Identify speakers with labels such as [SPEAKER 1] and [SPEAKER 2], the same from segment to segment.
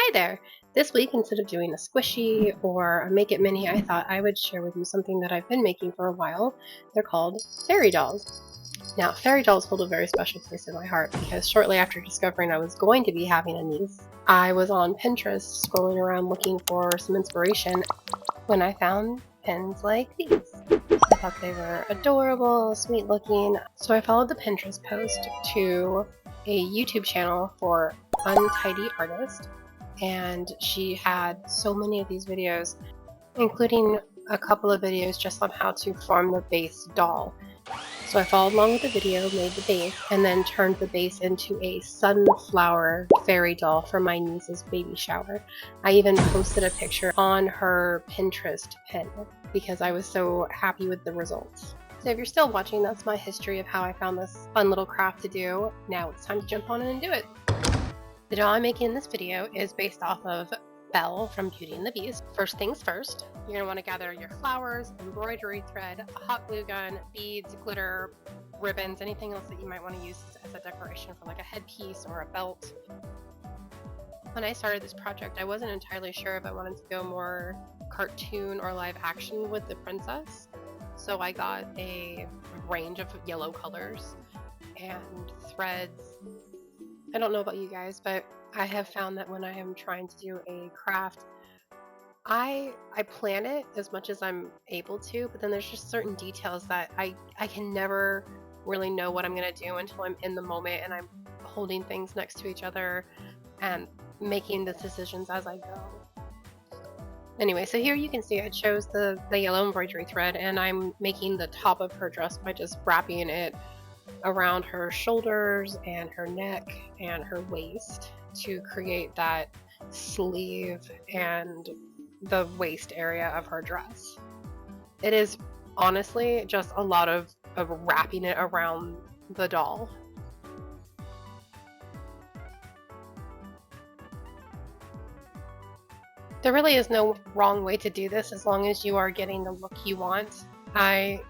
[SPEAKER 1] Hi there! This week, instead of doing a squishy or a make it mini, I thought I would share with you something that I've been making for a while. They're called fairy dolls. Now, fairy dolls hold a very special place in my heart because shortly after discovering I was going to be having a niece, I was on Pinterest scrolling around looking for some inspiration when I found pins like these. I thought they were adorable, sweet looking, so I followed the Pinterest post to a YouTube channel for Untidy Artist, and she had so many of these videos, including a couple of videos just on how to form the base doll. So I followed along with the video, made the base, and then turned the base into a sunflower fairy doll for my niece's baby shower. I even posted a picture on her Pinterest pin because I was so happy with the results. So if you're still watching, that's my history of how I found this fun little craft to do. Now it's time to jump on in and do it. The doll I'm making in this video is based off of Belle from Beauty and the Beast. First things first, you're going to want to gather your flowers, embroidery thread, a hot glue gun, beads, glitter, ribbons, anything else that you might want to use as a decoration for like a headpiece or a belt. When I started this project, I wasn't entirely sure if I wanted to go more cartoon or live action with the princess. So I got a range of yellow colors and threads. I don't know about you guys, but I have found that when I am trying to do a craft, I plan it as much as I'm able to, but then there's just certain details that I can never really know what I'm going to do until I'm in the moment and I'm holding things next to each other and making the decisions as I go. Anyway, so here you can see I chose the yellow embroidery thread, and I'm making the top of her dress by just wrapping it around her shoulders and her neck and her waist to create that sleeve and the waist area of her dress. It is honestly just a lot of wrapping it around the doll. There really is no wrong way to do this as long as you are getting the look you want. I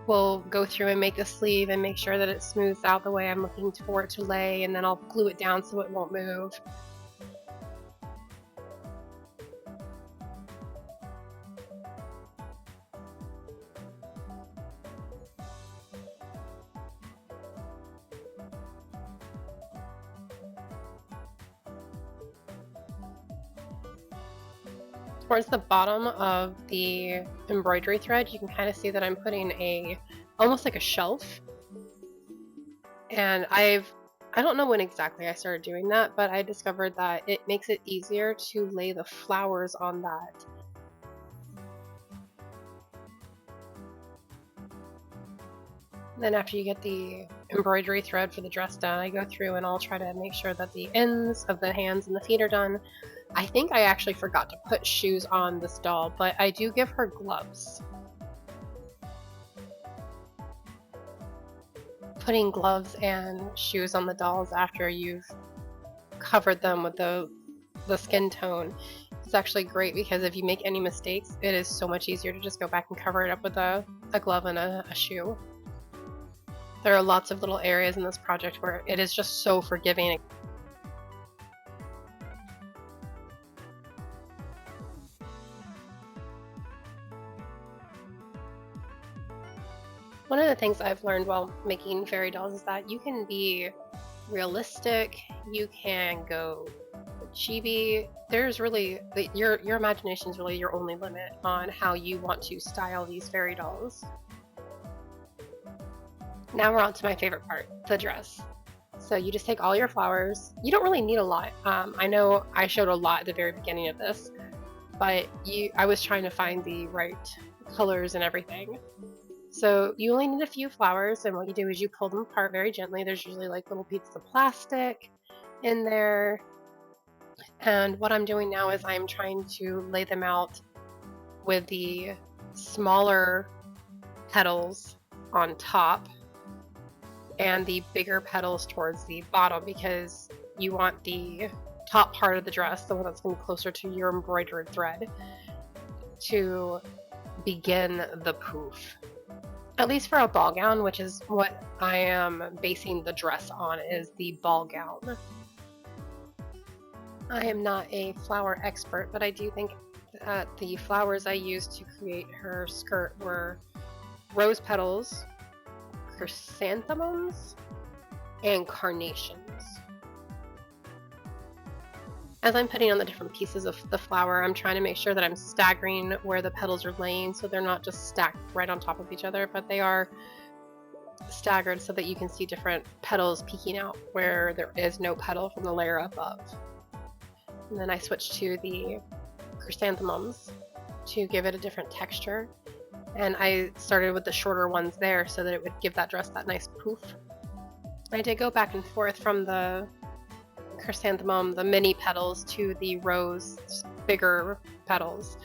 [SPEAKER 1] will go through and make a sleeve and make sure that it smooths out the way I'm looking for it to lay, and then I'll glue it down so it won't move. Towards the bottom of the embroidery thread, you can kind of see that I'm putting almost like a shelf. And I don't know when exactly I started doing that, but I discovered that it makes it easier to lay the flowers on that. Then after you get the embroidery thread for the dress done, I go through and I'll try to make sure that the ends of the hands and the feet are done. I think I actually forgot to put shoes on this doll, but I do give her gloves. Putting gloves and shoes on the dolls after you've covered them with the skin tone is actually great, because if you make any mistakes, it is so much easier to just go back and cover it up with a glove and a shoe. There are lots of little areas in this project where it is just so forgiving. One of the things I've learned while making fairy dolls is that you can be realistic, you can go chibi. There's really, your imagination is really your only limit on how you want to style these fairy dolls. Now we're on to my favorite part, the dress. So you just take all your flowers. You don't really need a lot. I know I showed a lot at the very beginning of this, but I was trying to find the right colors and everything. So you only need a few flowers, and what you do is you pull them apart very gently. There's usually like little pieces of plastic in there. And what I'm doing now is I'm trying to lay them out with the smaller petals on top and the bigger petals towards the bottom, because you want the top part of the dress, the one that's going to be closer to your embroidered thread, to begin the poof. At least for a ball gown, which is what I am basing the dress on, is the ball gown. I am not a flower expert, but I do think that the flowers I used to create her skirt were rose petals, chrysanthemums, and carnations. As I'm putting on the different pieces of the flower, I'm trying to make sure that I'm staggering where the petals are laying so they're not just stacked right on top of each other, but they are staggered so that you can see different petals peeking out where there is no petal from the layer above. And then I switched to the chrysanthemums to give it a different texture. And I started with the shorter ones there so that it would give that dress that nice poof. I did go back and forth from the chrysanthemum, the mini petals, to the rose, bigger petals,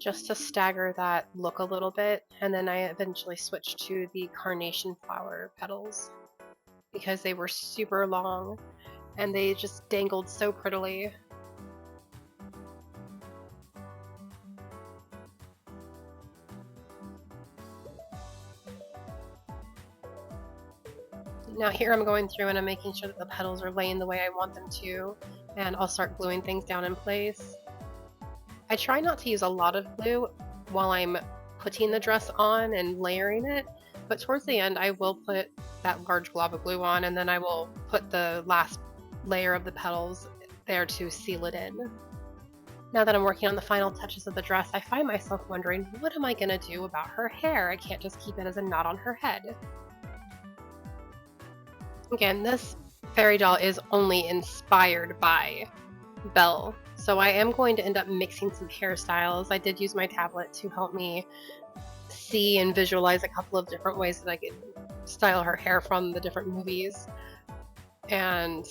[SPEAKER 1] just to stagger that look a little bit. And then I eventually switched to the carnation flower petals because they were super long and they just dangled so prettily. Now here I'm going through and I'm making sure that the petals are laying the way I want them to, and I'll start gluing things down in place. I try not to use a lot of glue while I'm putting the dress on and layering it, but towards the end I will put that large glob of glue on, and then I will put the last layer of the petals there to seal it in. Now that I'm working on the final touches of the dress, I find myself wondering, what am I going to do about her hair? I can't just keep it as a knot on her head. Again, this fairy doll is only inspired by Belle, so I am going to end up mixing some hairstyles. I did use my tablet to help me see and visualize a couple of different ways that I could style her hair from the different movies. And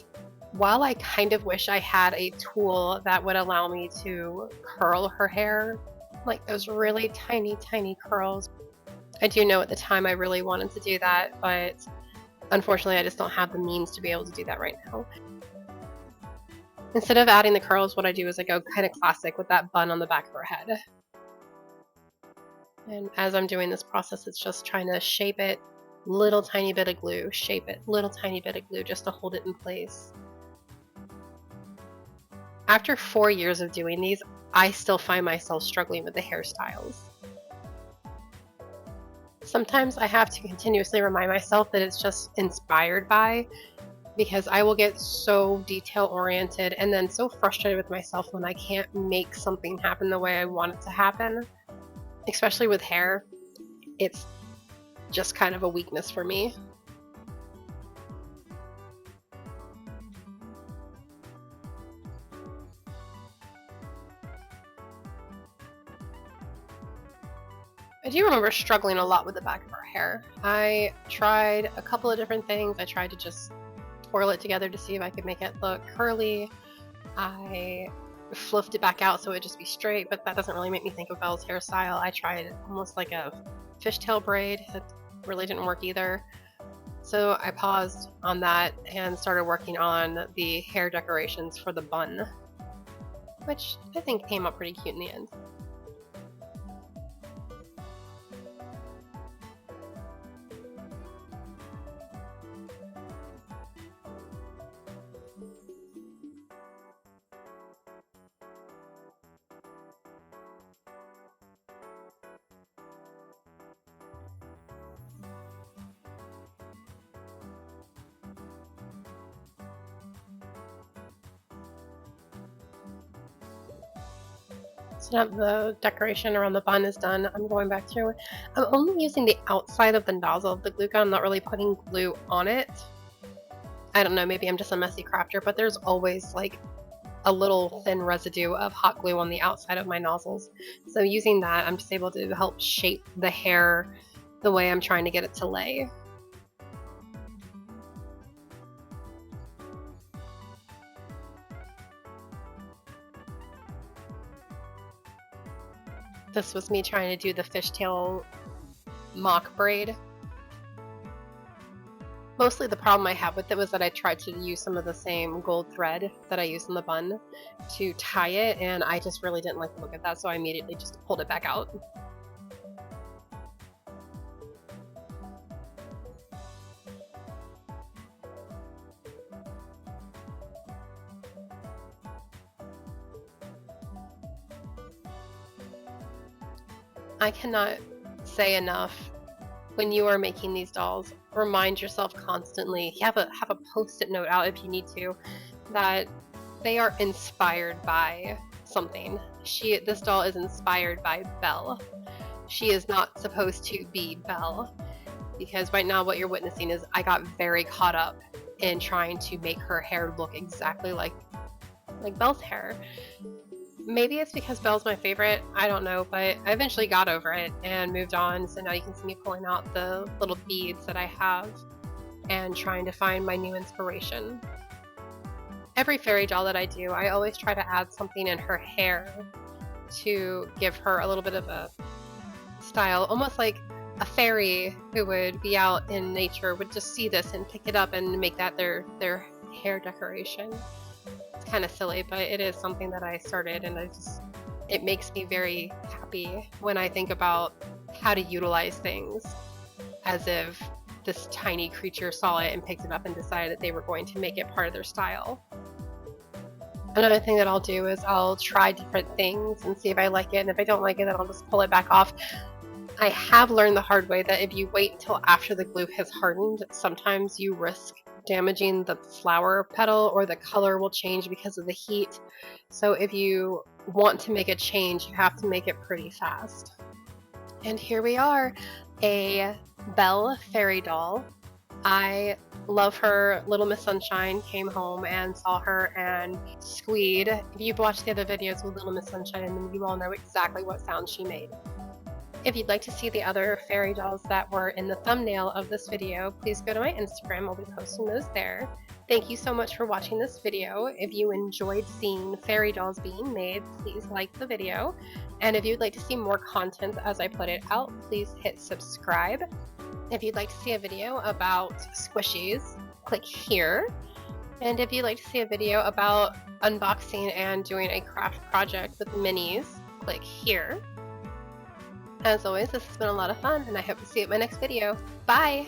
[SPEAKER 1] while I kind of wish I had a tool that would allow me to curl her hair, like those really tiny, tiny curls, I do know at the time I really wanted to do that, but unfortunately I just don't have the means to be able to do that right now. Instead of adding the curls, what I do is I go kind of classic with that bun on the back of her head. And as I'm doing this process, it's just trying to shape it, little tiny bit of glue, shape it, little tiny bit of glue, just to hold it in place. After 4 years of doing these, I still find myself struggling with the hairstyles. Sometimes I have to continuously remind myself that it's just inspired by, because I will get so detail oriented and then so frustrated with myself when I can't make something happen the way I want it to happen. Especially with hair, it's just kind of a weakness for me. I do remember struggling a lot with the back of her hair. I tried a couple of different things. I tried to just twirl it together to see if I could make it look curly. I fluffed it back out so it would just be straight, but that doesn't really make me think of Belle's hairstyle. I tried almost like a fishtail braid. That really didn't work either. So I paused on that and started working on the hair decorations for the bun, which I think came out pretty cute in the end. So now the decoration around the bun is done, I'm going back through. I'm only using the outside of the nozzle of the glue gun, I'm not really putting glue on it. I don't know, maybe I'm just a messy crafter, but there's always like a little thin residue of hot glue on the outside of my nozzles. So using that, I'm just able to help shape the hair the way I'm trying to get it to lay. This was me trying to do the fishtail mock braid. Mostly the problem I had with it was that I tried to use some of the same gold thread that I used in the bun to tie it, and I just really didn't like the look of that, so I immediately just pulled it back out. I cannot say enough, when you are making these dolls, remind yourself constantly, have a post-it note out if you need to, that they are inspired by something. This doll is inspired by Belle. She is not supposed to be Belle, because right now what you're witnessing is I got very caught up in trying to make her hair look exactly like Belle's hair. Maybe it's because Belle's my favorite, I don't know, but I eventually got over it and moved on, so now you can see me pulling out the little beads that I have and trying to find my new inspiration. Every fairy doll that I do, I always try to add something in her hair to give her a little bit of a style, almost like a fairy who would be out in nature would just see this and pick it up and make that their hair decoration. It's kind of silly, but it is something that I started, and it makes me very happy when I think about how to utilize things, as if this tiny creature saw it and picked it up and decided that they were going to make it part of their style. Another thing that I'll do is I'll try different things and see if I like it, and if I don't like it, then I'll just pull it back off. I have learned the hard way that if you wait until after the glue has hardened, sometimes you risk damaging the flower petal, or the color will change because of the heat. So if you want to make a change, you have to make it pretty fast. And here we are, a Belle fairy doll. I love her. Little Miss Sunshine came home and saw her and squeed. If you've watched the other videos with Little Miss Sunshine, then you all know exactly what sound she made. If you'd like to see the other fairy dolls that were in the thumbnail of this video, please go to my Instagram. I'll be posting those there. Thank you so much for watching this video. If you enjoyed seeing fairy dolls being made, please like the video. And if you'd like to see more content as I put it out, please hit subscribe. If you'd like to see a video about squishies, click here. And if you'd like to see a video about unboxing and doing a craft project with minis, click here. As always, this has been a lot of fun, and I hope to see you in my next video. Bye!